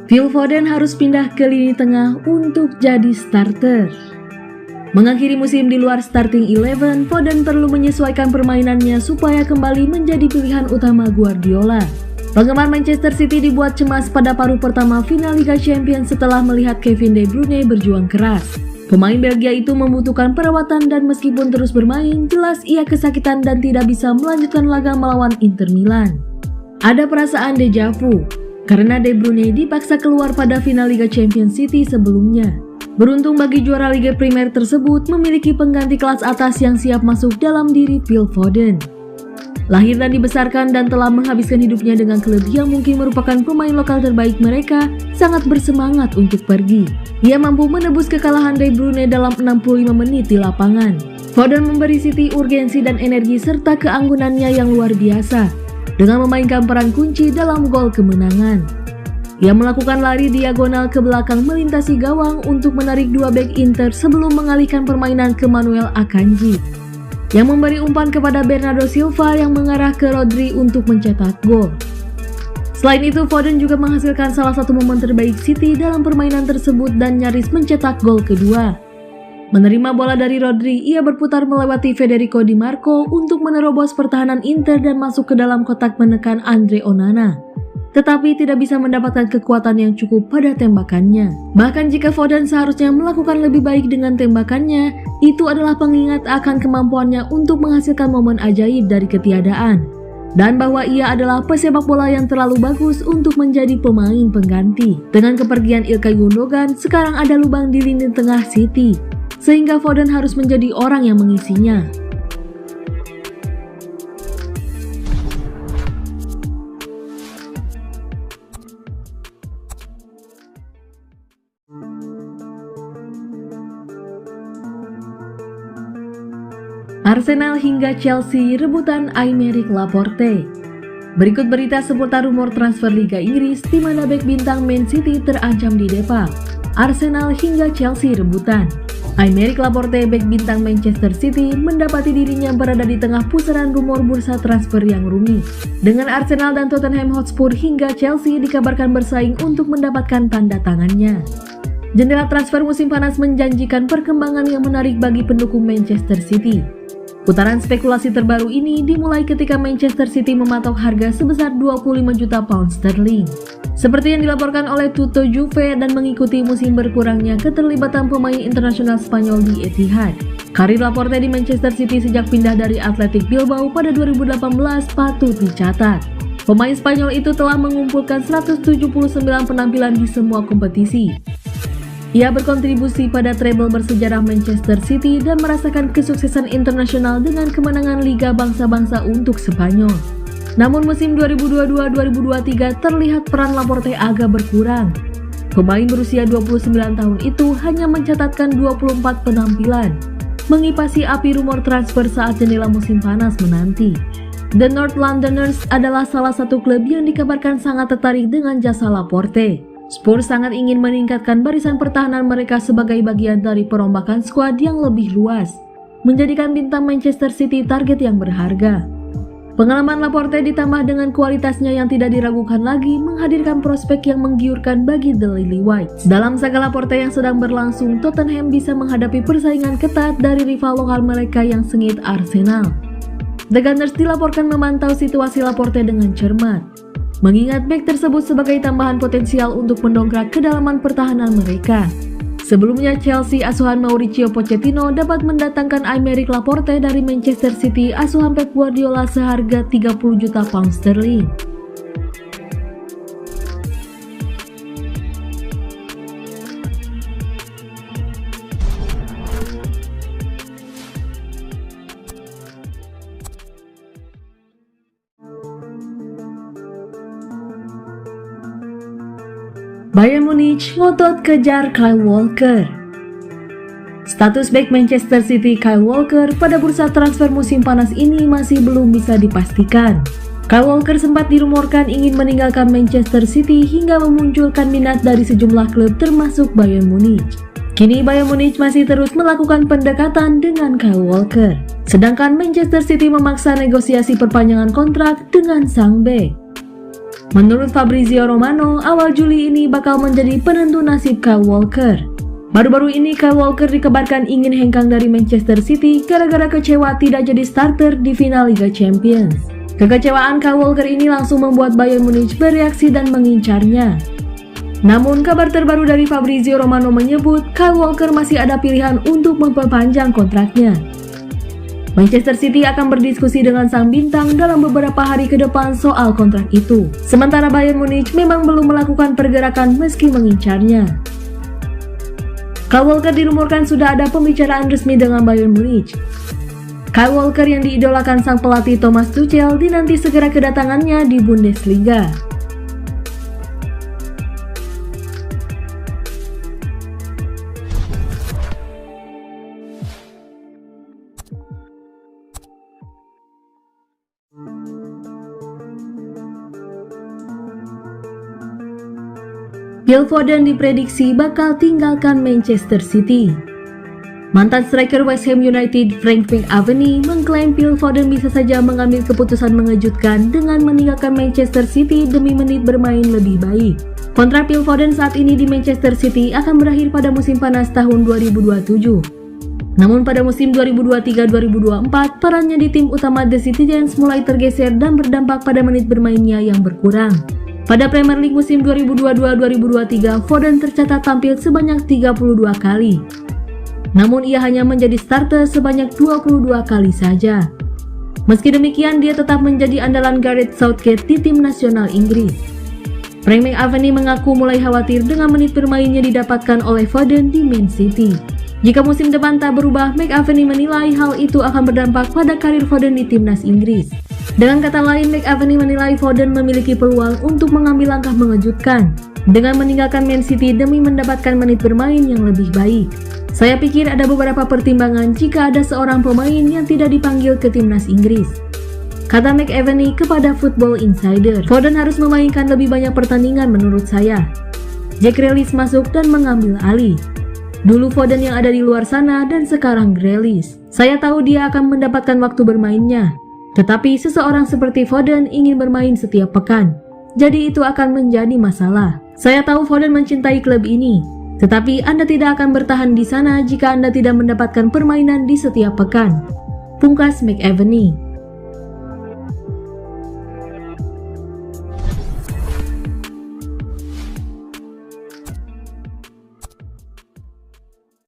Phil Foden harus pindah ke lini tengah untuk jadi starter. Mengakhiri musim di luar starting 11, Foden perlu menyesuaikan permainannya supaya kembali menjadi pilihan utama Guardiola. Penggemar Manchester City dibuat cemas pada paruh pertama final Liga Champions setelah melihat Kevin De Bruyne berjuang keras. Pemain Belgia itu membutuhkan perawatan dan meskipun terus bermain, jelas ia kesakitan dan tidak bisa melanjutkan laga melawan Inter Milan. Ada perasaan deja vu, karena De Bruyne dipaksa keluar pada final Liga Champions City sebelumnya. Beruntung bagi juara Liga Primer tersebut memiliki pengganti kelas atas yang siap masuk dalam diri Phil Foden. Lahir dan dibesarkan dan telah menghabiskan hidupnya dengan klub yang mungkin merupakan pemain lokal terbaik mereka, sangat bersemangat untuk pergi. Ia mampu menebus kekalahan De Bruyne dalam 65 menit di lapangan. Foden memberi City urgensi dan energi serta keanggunannya yang luar biasa, dengan memainkan peran kunci dalam gol kemenangan. Ia melakukan lari diagonal ke belakang melintasi gawang untuk menarik dua bek Inter sebelum mengalihkan permainan ke Manuel Akanji, yang memberi umpan kepada Bernardo Silva yang mengarah ke Rodri untuk mencetak gol. Selain itu, Foden juga menghasilkan salah satu momen terbaik City dalam permainan tersebut dan nyaris mencetak gol kedua. Menerima bola dari Rodri, ia berputar melewati Federico Di Marco untuk menerobos pertahanan Inter dan masuk ke dalam kotak menekan Andre Onana. Tetapi tidak bisa mendapatkan kekuatan yang cukup pada tembakannya. Bahkan jika Foden seharusnya melakukan lebih baik dengan tembakannya, itu adalah pengingat akan kemampuannya untuk menghasilkan momen ajaib dari ketiadaan. Dan bahwa ia adalah pesepak bola yang terlalu bagus untuk menjadi pemain pengganti. Dengan kepergian Ilkay Gundogan, sekarang ada lubang di lini tengah City, sehingga Foden harus menjadi orang yang mengisinya. Arsenal hingga Chelsea rebutan Aymeric Laporte. Berikut berita seputar rumor transfer Liga Inggris di mana bek bintang Man City terancam di depak. Arsenal hingga Chelsea rebutan. Aymeric Laporte, bek bintang Manchester City, mendapati dirinya berada di tengah pusaran rumor bursa transfer yang rumit. Dengan Arsenal dan Tottenham Hotspur hingga Chelsea dikabarkan bersaing untuk mendapatkan tanda tangannya. Jendela transfer musim panas menjanjikan perkembangan yang menarik bagi pendukung Manchester City. Putaran spekulasi terbaru ini dimulai ketika Manchester City mematok harga sebesar 25 juta pound sterling. Seperti yang dilaporkan oleh Tutto Juve dan mengikuti musim berkurangnya keterlibatan pemain internasional Spanyol di Etihad. Karir Laporte di Manchester City sejak pindah dari Athletic Bilbao pada 2018 patut dicatat. Pemain Spanyol itu telah mengumpulkan 179 penampilan di semua kompetisi. Ia berkontribusi pada treble bersejarah Manchester City dan merasakan kesuksesan internasional dengan kemenangan Liga Bangsa-Bangsa untuk Spanyol. Namun musim 2022-2023 terlihat peran Laporte agak berkurang. Pemain berusia 29 tahun itu hanya mencatatkan 24 penampilan, mengipasi api rumor transfer saat jendela musim panas menanti. The North Londoners adalah salah satu klub yang dikabarkan sangat tertarik dengan jasa Laporte. Spurs sangat ingin meningkatkan barisan pertahanan mereka sebagai bagian dari perombakan skuad yang lebih luas, menjadikan bintang Manchester City target yang berharga. Pengalaman Laporte ditambah dengan kualitasnya yang tidak diragukan lagi menghadirkan prospek yang menggiurkan bagi The Lily-Whites. Dalam saga Laporte yang sedang berlangsung, Tottenham bisa menghadapi persaingan ketat dari rival lokal mereka yang sengit, Arsenal. The Gunners dilaporkan memantau situasi Laporte dengan cermat, mengingat bek tersebut sebagai tambahan potensial untuk mendongkrak kedalaman pertahanan mereka. Sebelumnya Chelsea asuhan Mauricio Pochettino dapat mendatangkan Aymeric Laporte dari Manchester City asuhan Pep Guardiola seharga 30 juta pound sterling. Bayern Munich ngotot kejar Kyle Walker. Status bek Manchester City Kyle Walker pada bursa transfer musim panas ini masih belum bisa dipastikan. Kyle Walker sempat dirumorkan ingin meninggalkan Manchester City hingga memunculkan minat dari sejumlah klub termasuk Bayern Munich. Kini Bayern Munich masih terus melakukan pendekatan dengan Kyle Walker, sedangkan Manchester City memaksa negosiasi perpanjangan kontrak dengan sang bek. Menurut Fabrizio Romano, awal Juli ini bakal menjadi penentu nasib Kyle Walker. Baru-baru ini Kyle Walker dikabarkan ingin hengkang dari Manchester City gara-gara kecewa tidak jadi starter di final Liga Champions. Kekecewaan Kyle Walker ini langsung membuat Bayern Munich bereaksi dan mengincarnya. Namun kabar terbaru dari Fabrizio Romano menyebut Kyle Walker masih ada pilihan untuk memperpanjang kontraknya. Manchester City akan berdiskusi dengan sang bintang dalam beberapa hari ke depan soal kontrak itu. Sementara Bayern Munich memang belum melakukan pergerakan meski mengincarnya. Kyle Walker dirumorkan sudah ada pembicaraan resmi dengan Bayern Munich. Kyle Walker yang diidolakan sang pelatih Thomas Tuchel dinanti segera kedatangannya di Bundesliga. Phil Foden diprediksi bakal tinggalkan Manchester City. Mantan striker West Ham United Frank McAvenny mengklaim Phil Foden bisa saja mengambil keputusan mengejutkan dengan meninggalkan Manchester City demi menit bermain lebih baik. Kontrak Phil Foden saat ini di Manchester City akan berakhir pada musim panas tahun 2027. Namun pada musim 2023-2024, perannya di tim utama The Citizens mulai tergeser dan berdampak pada menit bermainnya yang berkurang. Pada Premier League musim 2022-2023, Foden tercatat tampil sebanyak 32 kali. Namun ia hanya menjadi starter sebanyak 22 kali saja. Meski demikian, dia tetap menjadi andalan Gareth Southgate di tim nasional Inggris. Frank McAvenny mengaku mulai khawatir dengan menit bermainnya didapatkan oleh Foden di Man City. Jika musim depan tak berubah, McAvenny menilai hal itu akan berdampak pada karir Foden di timnas Inggris. Dengan kata lain, McAvenny menilai Foden memiliki peluang untuk mengambil langkah mengejutkan dengan meninggalkan Man City demi mendapatkan menit bermain yang lebih baik. Saya pikir ada beberapa pertimbangan jika ada seorang pemain yang tidak dipanggil ke timnas Inggris, kata McAvenny kepada Football Insider. Foden harus memainkan lebih banyak pertandingan menurut saya. Jack Grealish masuk dan mengambil alih. Dulu Foden yang ada di luar sana dan sekarang Grealish. Saya tahu dia akan mendapatkan waktu bermainnya. Tetapi seseorang seperti Foden ingin bermain setiap pekan. Jadi itu akan menjadi masalah. Saya tahu Foden mencintai klub ini. Tetapi Anda tidak akan bertahan di sana jika Anda tidak mendapatkan permainan di setiap pekan, pungkas McAvenny.